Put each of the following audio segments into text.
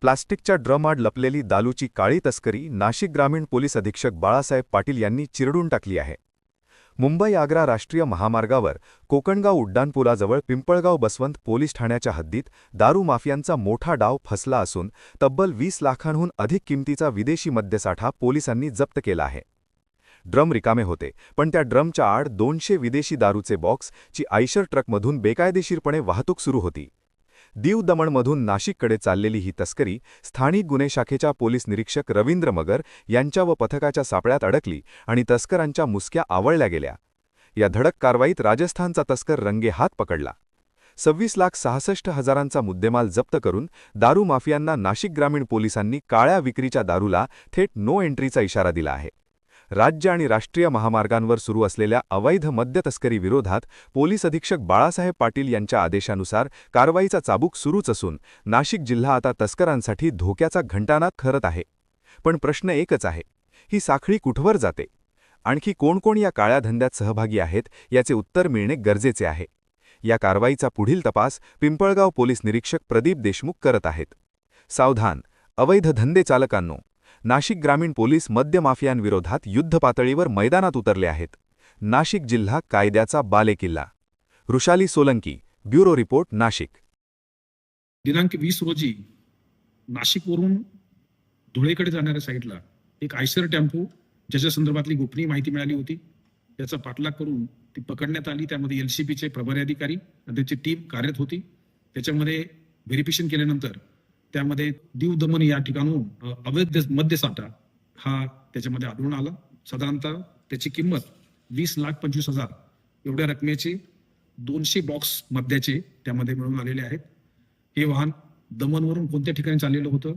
प्लास्टिकच्या ड्रमआड लपलेली दारूची काळी तस्करी नाशिक ग्रामीण पोलीस अधीक्षक बाळासाहेब पाटील यांनी चिरडून टाकली आहे. मुंबई-आग्रा राष्ट्रीय महामार्गावर कोकणगाव उड्डाणपुलाजवळ पिंपळगाव बसवंत पोलीस ठाण्याच्या हद्दीत दारू माफियांचा मोठा डाव फसला असून तब्बल 20 लाखांहून अधिक किमतीचा विदेशी मद्यसाठा पोलिसांनी जप्त केला आहे. ड्रम रिकामे होते, पण त्या ड्रमच्या आड 200 विदेशी दारूचे बॉक्स ची आयशर ट्रकमधून बेकायदेशीरपणे वाहतूक सुरू होती. दीव दमणमधून नाशिककडे चाललेली ही तस्करी स्थानिक गुन्हे शाखेच्या पोलीस निरीक्षक रवींद्र मगर यांच्या व पथकाच्या सापळ्यात अडकली आणि तस्करांच्या मुसक्या आवळल्या गेल्या. या धडक कारवाईत राजस्थानचा तस्कर रंगेहात पकडला. 26,66,000चा मुद्देमाल जप्त करून दारू माफियांना नाशिक ग्रामीण पोलिसांनी काळ्या विक्रीच्या दारूला थेट नो एंट्रीचा इशारा दिला आहे. राज्य आणि राष्ट्रीय महामार्गांवर सुरू असलेल्या अवैध मद्य तस्करी विरोधात पोलीस अधीक्षक बाळासाहेब पाटील यांच्या आदेशानुसार कारवाईचा चाबूक सुरूच असून नाशिक जिल्हा आता तस्करांसाठी धोक्याचा घंटानाद ठरत आहे. पण प्रश्न एकच आहे, ही साखळी कुठवर जाते? आणखी कोण कोण या काळ्या धंद्यात सहभागी आहेत याचे उत्तर मिळणे गरजेचे आहे. या कारवाईचा पुढील तपास पिंपळगाव पोलीस निरीक्षक प्रदीप देशमुख करत आहेत. सावधान, अवैध धंदे चालकांनो! नाशिक ग्रामीण पोलीस मद्य माफियांविरोधात युद्धपातळीवर मैदानात उतरले आहेत. नाशिक जिल्हा कायद्याचा बालेकिल्ला. Rushali Solanki, bureau report, Nashik. दिनांक 20 रोजी नाशिकवरून धुळेकडे जाणाऱ्या साईडला एक आयशर टेम्पो ज्याच्या संदर्भातली गोपनीय माहिती मिळाली होती, त्याचा पाठलाग करून ती पकडण्यात आली. त्यामध्ये LCPचे प्रभारी अधिकारी आणि त्याची टीम कार्यरत होती. त्याच्यामध्ये व्हेरिफिकेशन केल्यानंतर त्यामध्ये दीव दमन या ठिकाणून अवैध मद्यसाठा हा त्याच्यामध्ये आढळून आला. साधारणतः त्याची किंमत 20,25,000 एवढ्या रकमेचे 200 बॉक्स मद्याचे त्यामध्ये मिळून आलेले आहेत. हे वाहन दमनवरून कोणत्या ठिकाणी चाललेलं होतं,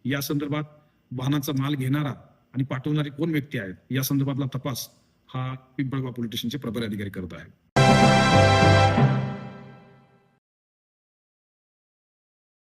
या संदर्भात वाहनाचा माल घेणारा आणि पाठवणारे कोण व्यक्ती आहेत या संदर्भातला तपास हा पिंपळगाव पोलीस स्टेशनचे प्रभारी अधिकारी करत आहेत.